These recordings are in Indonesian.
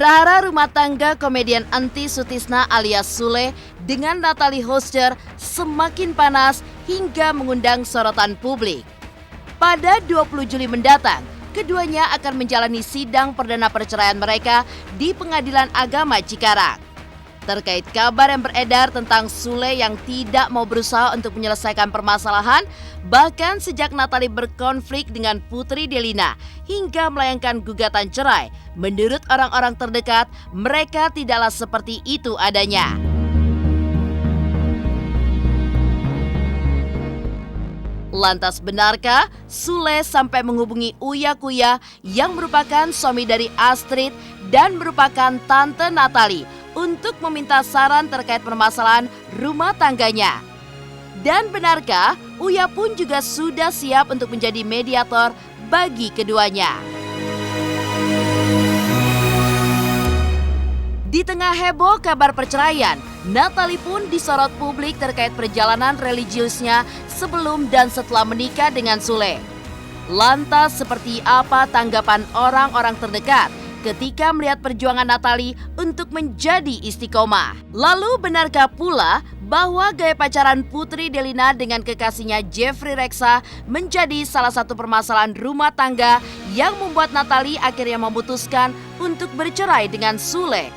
Prahara rumah tangga komedian Enty Sutisna alias Sule dengan Natalie Hoster semakin panas hingga mengundang sorotan publik. Pada 20 Juli mendatang, keduanya akan menjalani sidang perdana perceraian mereka di Pengadilan Agama Cikarang. Terkait kabar yang beredar tentang Sule yang tidak mau berusaha untuk menyelesaikan permasalahan, bahkan sejak Natalie berkonflik dengan Putri Delina hingga melayangkan gugatan cerai, menurut orang-orang terdekat, mereka tidaklah seperti itu adanya. Lantas benarkah Sule sampai menghubungi Uya Kuya yang merupakan suami dari Astrid dan merupakan tante Natalie untuk meminta saran terkait permasalahan rumah tangganya? Dan benarkah Uya pun juga sudah siap untuk menjadi mediator bagi keduanya? Di tengah heboh kabar perceraian, Natalie pun disorot publik terkait perjalanan religiusnya sebelum dan setelah menikah dengan Sule. Lantas seperti apa tanggapan orang-orang terdekat ketika melihat perjuangan Natalie untuk menjadi istiqomah? Lalu benarkah pula bahwa gaya pacaran Putri Delina dengan kekasihnya Jeffrey Reksa menjadi salah satu permasalahan rumah tangga yang membuat Natalie akhirnya memutuskan untuk bercerai dengan Sule?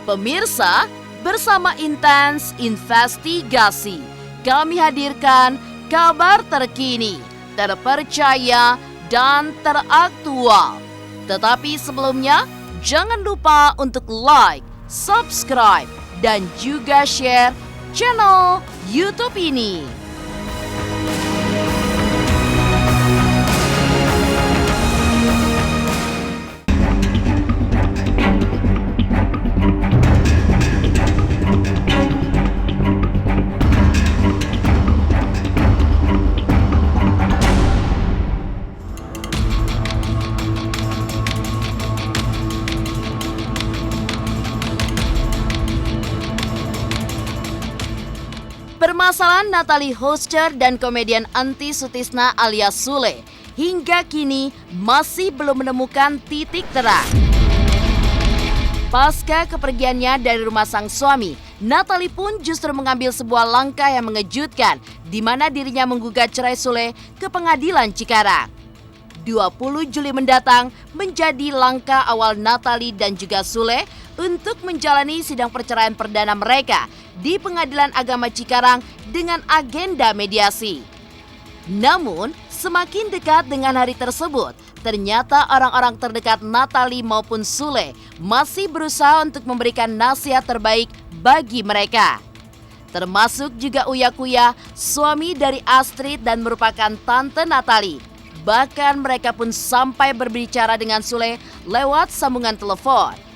Pemirsa, bersama Intens Investigasi, kami hadirkan kabar terkini, terpercaya, dan teraktual. Tetapi sebelumnya, jangan lupa untuk like, subscribe, dan juga share channel YouTube ini. Permasalahan Natalie Hoster dan komedian Enty Sutisna alias Sule hingga kini masih belum menemukan titik terang. Pasca kepergiannya dari rumah sang suami, Natalie pun justru mengambil sebuah langkah yang mengejutkan, di mana dirinya menggugat cerai Sule ke Pengadilan Cikarang. 20 Juli mendatang menjadi langkah awal Natalie dan juga Sule untuk menjalani sidang perceraian perdana mereka di Pengadilan Agama Cikarang dengan agenda mediasi. Namun, semakin dekat dengan hari tersebut, ternyata orang-orang terdekat Natalie maupun Sule masih berusaha untuk memberikan nasihat terbaik bagi mereka. Termasuk juga Uya Kuya, suami dari Astrid dan merupakan tante Natalie. Bahkan mereka pun sampai berbicara dengan Sule lewat sambungan telepon.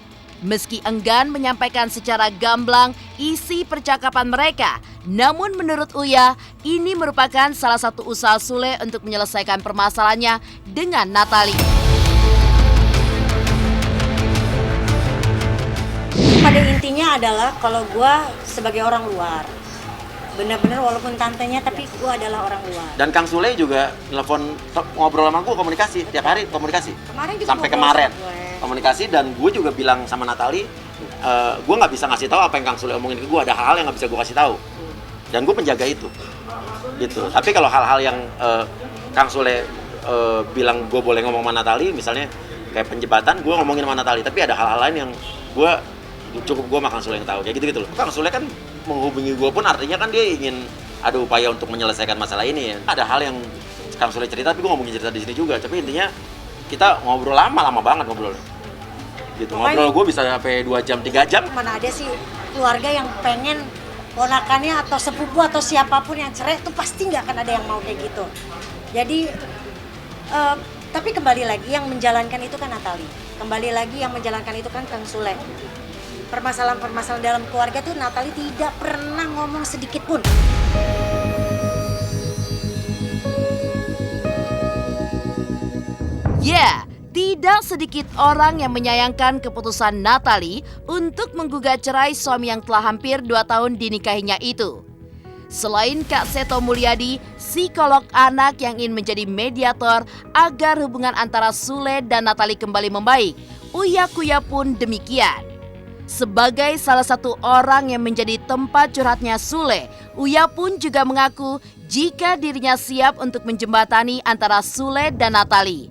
Meski enggan menyampaikan secara gamblang isi percakapan mereka, namun menurut Uya, ini merupakan salah satu usaha Sule untuk menyelesaikan permasalahannya dengan Natalie. Pada intinya adalah kalau gue sebagai orang luar, benar-benar walaupun tantenya tapi gue adalah orang luar. Dan Kang Sule juga telepon ngobrol sama gue, komunikasi tiap hari, komunikasi. Kemarin juga sampai kemarin komunikasi, dan gue juga bilang sama Natalie, gue nggak bisa ngasih tahu apa yang Kang Sule omongin ke gue, ada hal-hal yang nggak bisa gue kasih tahu. Dan gue penjaga itu, gitu. Tapi kalau hal-hal yang Kang Sule bilang gue boleh ngomong sama Natalie, misalnya kayak penjebatan, gue ngomongin sama Natalie. Tapi ada hal-hal lain yang gue cukup gue sama Kang Sule yang tahu, kayak gitu-gitu loh. Kang Sule kan menghubungi gue pun artinya kan dia ingin ada upaya untuk menyelesaikan masalah ini ya. Ada hal yang Kang Sule cerita, tapi gue ngomongin cerita di sini juga. Tapi intinya kita ngobrol lama banget ngobrol. Gitu. Ngobrol gue bisa sampai 2 jam, 3 jam. Mana ada sih keluarga yang pengen ponakannya atau sepupu atau siapapun yang cerai itu pasti nggak akan ada yang mau kayak gitu. Jadi tapi kembali lagi yang menjalankan itu kan Natalie. Kembali lagi yang menjalankan itu kan Kang Sule. Permasalahan-permasalahan dalam keluarga tuh Natalie tidak pernah ngomong sedikit pun. Ya, tidak sedikit orang yang menyayangkan keputusan Natalie untuk menggugat cerai suami yang telah hampir 2 tahun dinikahinya itu. Selain Kak Seto Mulyadi, psikolog anak yang ingin menjadi mediator agar hubungan antara Sule dan Natalie kembali membaik, Uya Kuya pun demikian. Sebagai salah satu orang yang menjadi tempat curhatnya Sule, Uya pun juga mengaku jika dirinya siap untuk menjembatani antara Sule dan Natali.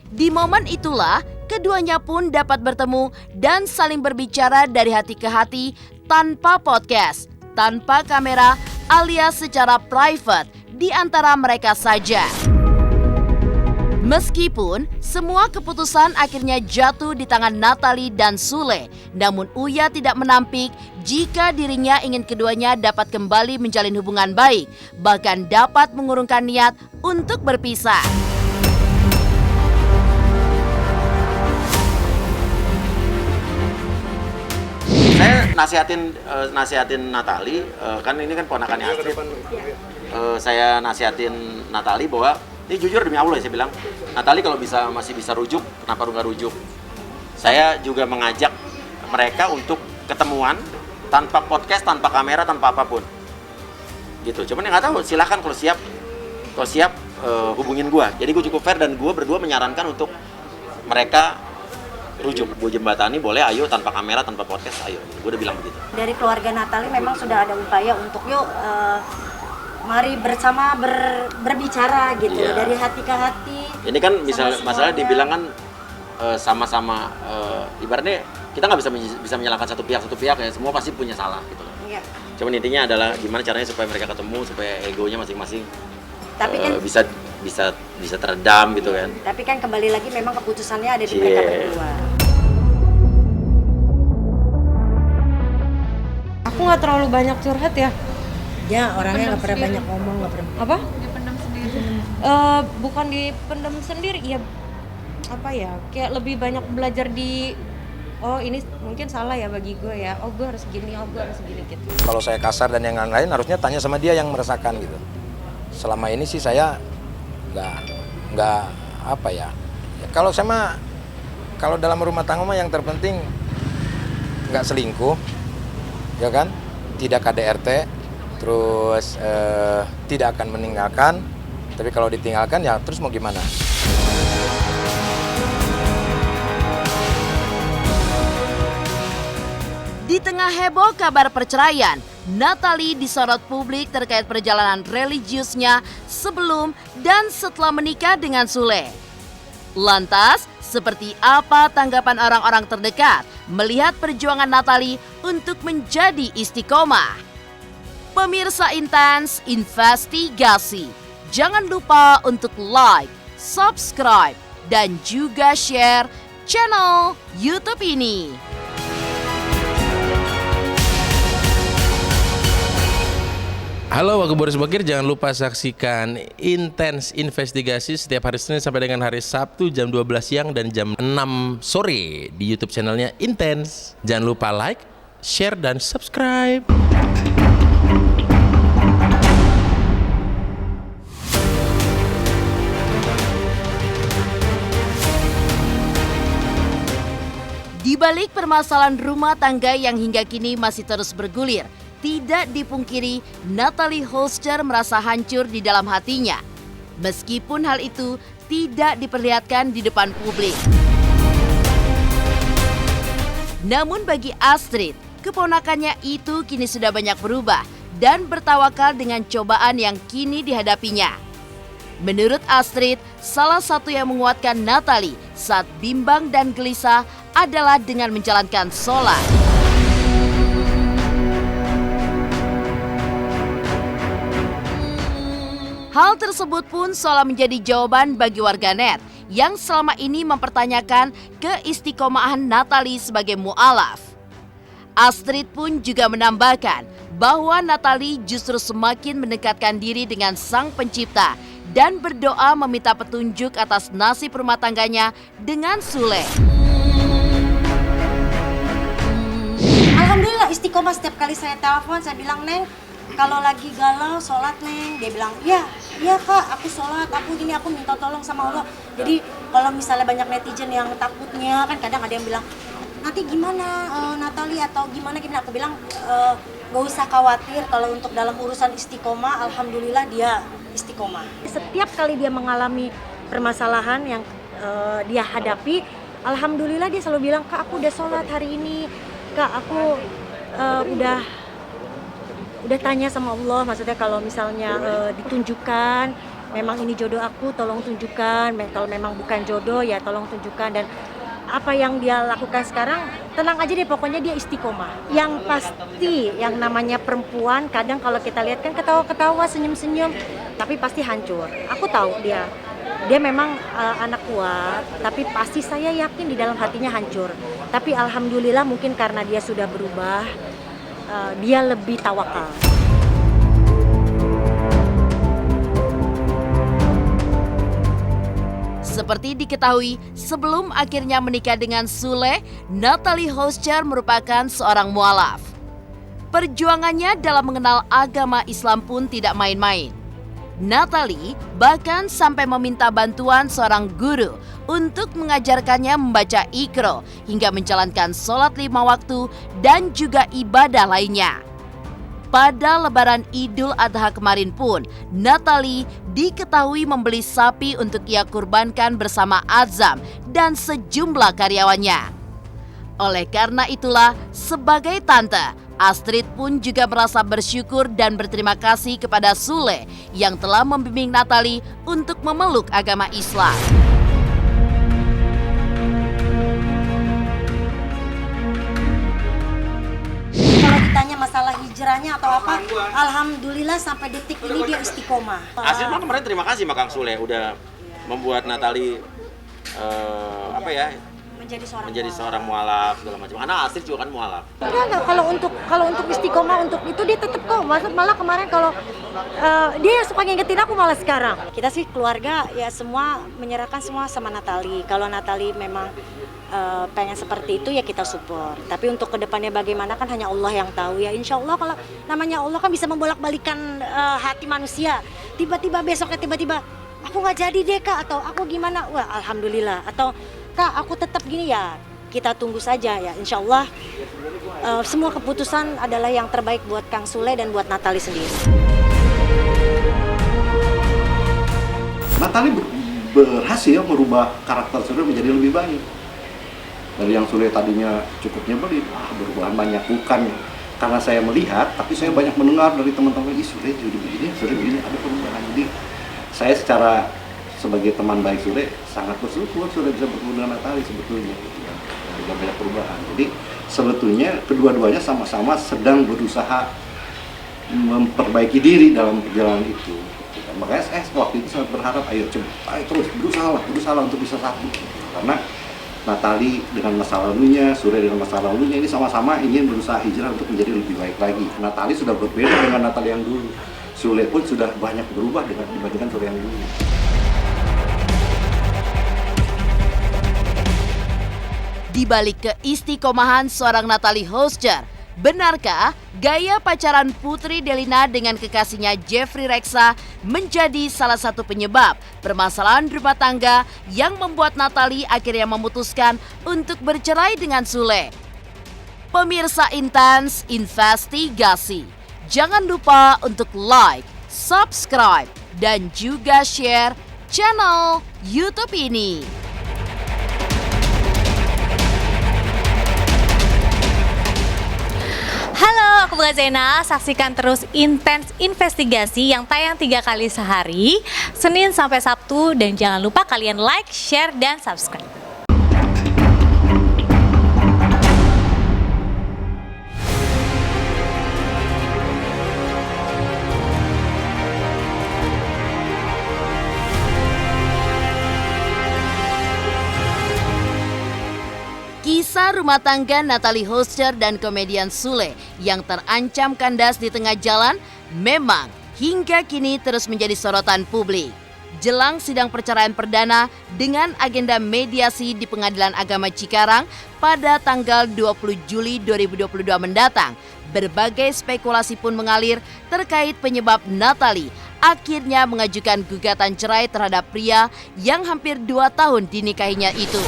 Di momen itulah, keduanya pun dapat bertemu dan saling berbicara dari hati ke hati tanpa podcast, tanpa kamera, alias secara private di antara mereka saja. Meskipun semua keputusan akhirnya jatuh di tangan Natali dan Sule, namun Uya tidak menampik jika dirinya ingin keduanya dapat kembali menjalin hubungan baik, bahkan dapat mengurungkan niat untuk berpisah. Saya nasihatin Natali, kan ini kan ponakannya Astrid. Saya nasihatin Natali bahwa ini jujur demi Allah ya, saya bilang, Natali kalau masih bisa rujuk, kenapa lu nggak rujuk? Saya juga mengajak mereka untuk ketemuan tanpa podcast, tanpa kamera, tanpa apapun. Gitu. Cuman yang nggak tahu, silahkan kalau siap hubungin gua. Jadi gue cukup fair dan gue berdua menyarankan untuk mereka rujuk. Gue jembatani boleh, ayo tanpa kamera, tanpa podcast, ayo. Gue udah bilang begitu. Dari keluarga Natali memang sudah ada upaya untuk mari bersama berbicara gitu, dari hati ke hati. Ini kan masalah dibilang kan sama-sama ibaratnya kita nggak bisa menyalahkan satu pihak ya, semua pasti punya salah gitu kan. Iya. Cuman intinya adalah gimana caranya supaya mereka ketemu, supaya egonya masing-masing Tapi bisa teredam gitu kan. Tapi kan kembali lagi memang keputusannya ada di mereka berdua. Aku nggak terlalu banyak curhat ya. Ya, orangnya nggak pernah banyak ngomong, nggak pernah. Apa? Dipendam sendiri. Bukan dipendam sendiri, ya apa ya? Kayak lebih banyak belajar oh ini mungkin salah ya bagi gue ya. Oh gue harus gini, oh gue harus gini gitu. Kalau saya kasar dan yang lain-lain harusnya tanya sama dia yang merasakan gitu. Selama ini sih saya nggak apa ya. Kalau dalam rumah tangga mah yang terpenting nggak selingkuh, ya kan? Tidak KDRT. Terus tidak akan meninggalkan, tapi kalau ditinggalkan ya terus mau gimana? Di tengah heboh kabar perceraian, Natali disorot publik terkait perjalanan religiusnya sebelum dan setelah menikah dengan Sule. Lantas, seperti apa tanggapan orang-orang terdekat melihat perjuangan Natali untuk menjadi istiqomah? Pemirsa Intens Investigasi, jangan lupa untuk like, subscribe, dan juga share channel YouTube ini. Halo, aku Boris Bokir. Jangan lupa saksikan Intens Investigasi setiap hari Senin sampai dengan hari Sabtu jam 12 siang dan jam 6 sore di YouTube channelnya Intens. Jangan lupa like, share, dan subscribe. Di balik permasalahan rumah tangga yang hingga kini masih terus bergulir, tidak dipungkiri Natali Holster merasa hancur di dalam hatinya. Meskipun hal itu tidak diperlihatkan di depan publik. Namun bagi Astrid, keponakannya itu kini sudah banyak berubah dan bertawakal dengan cobaan yang kini dihadapinya. Menurut Astrid, salah satu yang menguatkan Natali saat bimbang dan gelisah adalah dengan menjalankan sholat. Hal tersebut pun seolah menjadi jawaban bagi warganet yang selama ini mempertanyakan keistiqomahan Natali sebagai mu'alaf. Astrid pun juga menambahkan bahwa Natali justru semakin mendekatkan diri dengan Sang Pencipta dan berdoa meminta petunjuk atas nasib rumah tangganya dengan Sule. Alhamdulillah istiqomah. Setiap kali saya telepon saya bilang, Neng, kalau lagi galau sholat, Neng. Dia bilang, iya Kak, aku sholat, aku gini, aku minta tolong sama Allah. Jadi kalau misalnya banyak netizen yang takutnya, kan kadang ada yang bilang, nanti gimana Natali atau gimana, aku bilang gak usah khawatir. Kalau untuk dalam urusan istiqomah, alhamdulillah dia istiqomah. Setiap kali dia mengalami permasalahan yang dia hadapi, alhamdulillah dia selalu bilang, Kak aku udah sholat hari ini, Kak aku udah tanya sama Allah, maksudnya kalau misalnya ditunjukkan memang ini jodoh aku, tolong tunjukkan, kalau memang bukan jodoh ya tolong tunjukkan. Dan apa yang dia lakukan sekarang, tenang aja deh, pokoknya dia istiqomah. Yang pasti yang namanya perempuan kadang kalau kita lihat kan ketawa-ketawa, senyum-senyum, tapi pasti hancur. Aku tahu dia memang anak kuat, tapi pasti saya yakin di dalam hatinya hancur. Tapi alhamdulillah mungkin karena dia sudah berubah, dia lebih tawakal. Seperti diketahui, sebelum akhirnya menikah dengan Sule, Natalie Hoscher merupakan seorang mualaf. Perjuangannya dalam mengenal agama Islam pun tidak main-main. Natalie bahkan sampai meminta bantuan seorang guru untuk mengajarkannya membaca Iqra hingga menjalankan sholat 5 waktu dan juga ibadah lainnya. Pada Lebaran Idul Adha kemarin pun, Natalie diketahui membeli sapi untuk ia kurbankan bersama Azam dan sejumlah karyawannya. Oleh karena itulah, sebagai tante, Astrid pun juga merasa bersyukur dan berterima kasih kepada Sule yang telah membimbing Natalie untuk memeluk agama Islam. Kalau ditanya masalah hijrahnya atau apa, alhamdulillah sampai detik ini dia istiqomah. Astrid mah kemarin terima kasih sama Kang Sule udah membuat Natalie menjadi seorang mualaf segala macam. Karena Astrid juga kan mualaf. Enggak, kalau untuk istiqomah untuk itu dia tetap kok. Malah kemarin kalau dia yang suka ngingetin aku malah sekarang. Kita sih keluarga ya semua menyerahkan semua sama Natalie. Kalau Natalie memang pengen seperti itu ya kita support. Tapi untuk kedepannya bagaimana kan hanya Allah yang tahu ya. Insya Allah kalau namanya Allah kan bisa membolak-balikan hati manusia. Tiba-tiba besoknya aku nggak jadi deh Kak, atau aku gimana, wah alhamdulillah, atau Kak aku tetap gini ya, kita tunggu saja ya. Insya Allah semua keputusan adalah yang terbaik buat Kang Sule dan buat Natalie sendiri. Natalie berhasil merubah karakter Sule menjadi lebih baik. Dari yang Sule tadinya cukup nyebelin, berubah banyak, bukan karena saya melihat, tapi saya banyak mendengar dari teman-teman, Sule jadi begini, ada perubahan. Jadi saya sebagai teman baik Sule sangat bersyukur sudah bisa bertemu dengan Natalie sebetulnya. Ada banyak perubahan. Jadi sebetulnya kedua-duanya sama-sama sedang berusaha memperbaiki diri dalam perjalanan itu. Makanya saya waktu itu sangat berharap, ayo terus berusaha untuk bisa satu. Karena Natalie dengan masa lalunya, Sule dengan masa lalunya, ini sama-sama ingin berusaha hijrah untuk menjadi lebih baik lagi. Natalie sudah berbeda dengan Natalie yang dulu. Sule pun sudah banyak berubah dibandingkan Sule yang dulu. Di balik keistiqomahan seorang Natalie Hoscher, benarkah gaya pacaran Putri Delina dengan kekasihnya Jeffrey Reksa menjadi salah satu penyebab permasalahan rumah tangga yang membuat Natalie akhirnya memutuskan untuk bercerai dengan Sule? Pemirsa Intens Investigasi, jangan lupa untuk like, subscribe, dan juga share channel YouTube ini. Halo, aku Bunga Zena. Saksikan terus Intens Investigasi yang tayang 3 kali sehari, Senin sampai Sabtu, dan jangan lupa kalian like, share, dan subscribe. Kisah rumah tangga Natalie Hoscher dan komedian Sule yang terancam kandas di tengah jalan memang hingga kini terus menjadi sorotan publik. Jelang sidang perceraian perdana dengan agenda mediasi di Pengadilan Agama Cikarang pada tanggal 20 Juli 2022 mendatang, berbagai spekulasi pun mengalir terkait penyebab Natalie akhirnya mengajukan gugatan cerai terhadap pria yang hampir 2 tahun dinikahinya itu.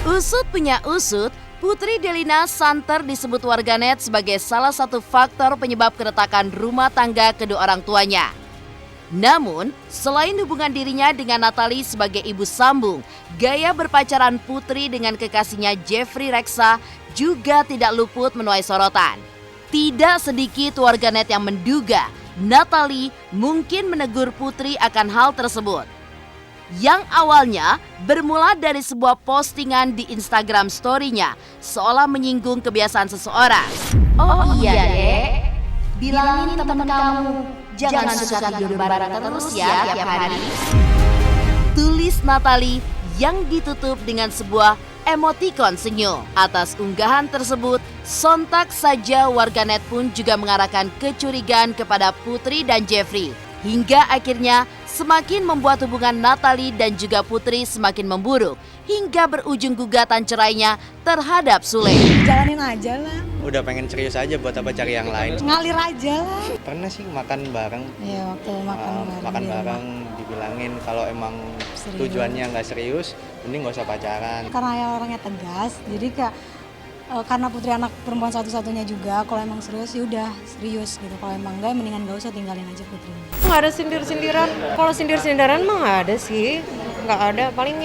Usut punya usut, Putri Delina santer disebut warganet sebagai salah satu faktor penyebab keretakan rumah tangga kedua orang tuanya. Namun, selain hubungan dirinya dengan Natalie sebagai ibu sambung, gaya berpacaran Putri dengan kekasihnya Jeffrey Reksa juga tidak luput menuai sorotan. Tidak sedikit warganet yang menduga Natalie mungkin menegur Putri akan hal tersebut. Yang awalnya bermula dari sebuah postingan di Instagram story-nya seolah menyinggung kebiasaan seseorang. Oh iya dek, bilangin teman kamu jangan suka tidur bareng terus ya tiap hari. Tulis Natalie yang ditutup dengan sebuah emotikon senyum. Atas unggahan tersebut, sontak saja warganet pun juga mengarahkan kecurigaan kepada Putri dan Jeffrey. Hingga akhirnya semakin membuat hubungan Natalie dan juga Putri semakin memburuk. Hingga berujung gugatan cerainya terhadap Sule. Jalanin aja lah. Udah pengen serius aja, buat apa cari yang lain. Ngalir aja lah. Pernah sih makan bareng. Iya, waktu makan bareng dibilangin kalau emang serius. Tujuannya nggak serius, mending nggak usah pacaran. Karena ya orangnya tegas, jadi kayak karena Putri anak perempuan satu-satunya juga, kalau emang serius ya udah serius gitu. Kalau emang enggak, mendingan gak usah, tinggalin aja Putri. Nggak ada sindir-sindiran. Kalau sindir-sindiran mah nggak ada sih. Nggak ada. Paling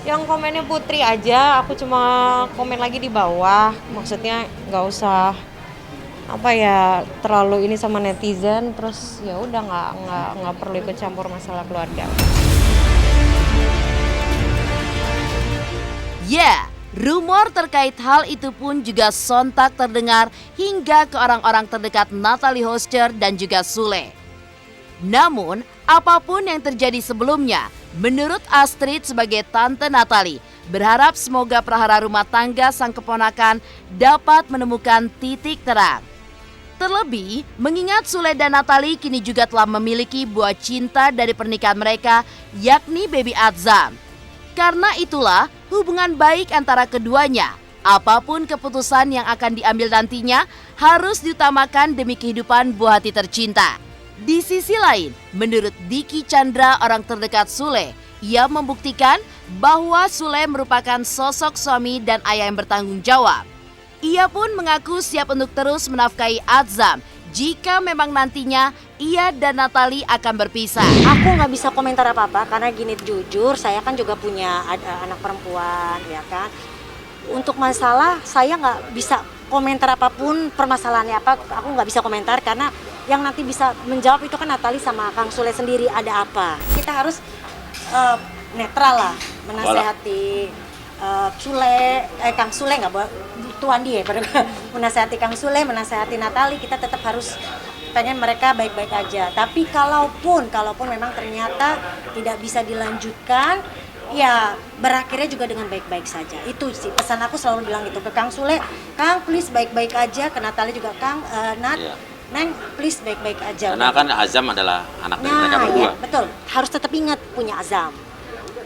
yang komennya Putri aja. Aku cuma komen lagi di bawah. Maksudnya nggak usah terlalu ini sama netizen. Terus ya udah nggak perlu ikut campur masalah keluarga. Rumor terkait hal itu pun juga sontak terdengar hingga ke orang-orang terdekat Natalie Hoster dan juga Sule. Namun, apapun yang terjadi sebelumnya, menurut Astrid sebagai tante Natalie, berharap semoga prahara rumah tangga sang keponakan dapat menemukan titik terang. Terlebih, mengingat Sule dan Natalie kini juga telah memiliki buah cinta dari pernikahan mereka, yakni baby Azam. Karena itulah, hubungan baik antara keduanya, apapun keputusan yang akan diambil nantinya, harus diutamakan demi kehidupan buah hati tercinta. Di sisi lain, menurut Diki Chandra, orang terdekat Sule, ia membuktikan bahwa Sule merupakan sosok suami dan ayah yang bertanggung jawab. Ia pun mengaku siap untuk terus menafkahi Azam jika memang nantinya ia dan Natalie akan berpisah. Aku nggak bisa komentar apa-apa karena gini, jujur saya kan juga punya anak perempuan ya kan. Untuk masalah saya nggak bisa komentar apapun, permasalahannya apa aku nggak bisa komentar karena yang nanti bisa menjawab itu kan Natalie sama Kang Sule sendiri ada apa. Kita harus netral lah menasehati Kang Sule nggak boleh tuan dia menasehati Kang Sule, menasehati Natalie, kita tetap harus pengen mereka baik-baik aja. Tapi kalaupun memang ternyata tidak bisa dilanjutkan, ya berakhirnya juga dengan baik-baik saja. Itu sih pesan aku selalu bilang gitu ke Kang Sule, Kang please baik-baik aja, ke Natalie juga Kang, Neng please baik-baik aja. Karena kan Azam adalah anak dari mereka berdua. Ya, betul, harus tetap ingat punya Azam.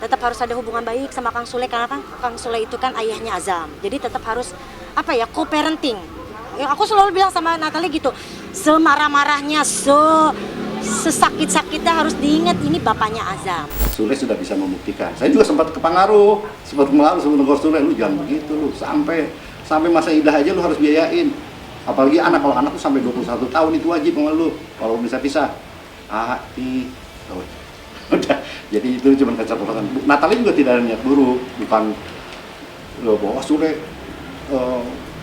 Tetap harus ada hubungan baik sama Kang Sule karena kan Kang Sule itu kan ayahnya Azam. Jadi tetap harus co-parenting. Ya, aku selalu bilang sama Natalie gitu, semarah-marahnya, sesakit-sakitnya harus diingat ini bapaknya Azam. Sule sudah bisa membuktikan. Saya juga sempat kepengaruh sama negor Sule, lu jangan begitu lu, sampai masa idah aja lu harus biayain. Apalagi anak, kalau anak tuh sampai 21 tahun itu wajib sama lu, kalau bisa pisah. Udah, jadi itu cuma keceplosan. Natalie juga tidak ada niat buruk, bukan bahwa Sule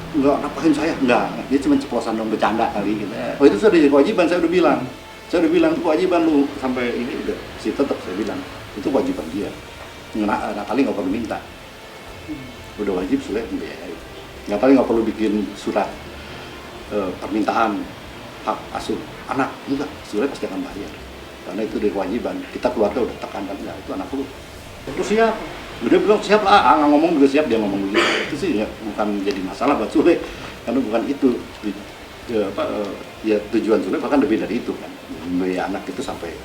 enggak napahin saya, enggak, dia cuma ceplosan dong, bercanda kali gitu. Oh itu sudah jadi kewajiban, saya udah bilang itu kewajiban lu, sampai ini udah sih tetap saya bilang itu kewajiban dia. Natalie nggak perlu minta, udah wajib Sule membiayai. Natalie nggak perlu bikin surat permintaan hak asuh anak, enggak, Sule pasti akan bayar karena itu dari kewajiban. Kita keluarga udah tekankan, enggak, itu anak lu itu siap. Udah bilang siap lah, nggak ngomong juga siap, dia ngomong begitu. Itu sih ya, bukan jadi masalah buat Sule, karena bukan itu tujuan Sule, bahkan lebih dari itu kan, membiayai anak itu sampai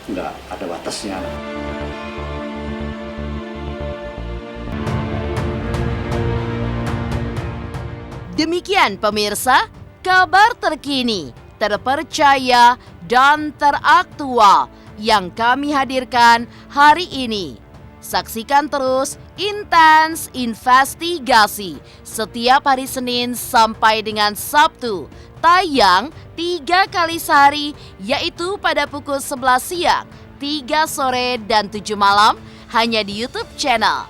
nggak ada batasnya. Demikian pemirsa, kabar terkini, terpercaya, dan teraktual yang kami hadirkan hari ini. Saksikan terus Intens Investigasi setiap hari Senin sampai dengan Sabtu. Tayang 3 kali sehari, yaitu pada pukul 11 siang, 3 sore, dan 7 malam hanya di YouTube channel.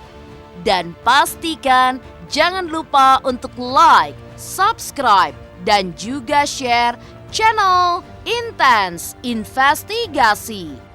Dan pastikan jangan lupa untuk like, subscribe, dan juga share channel Intens Investigasi.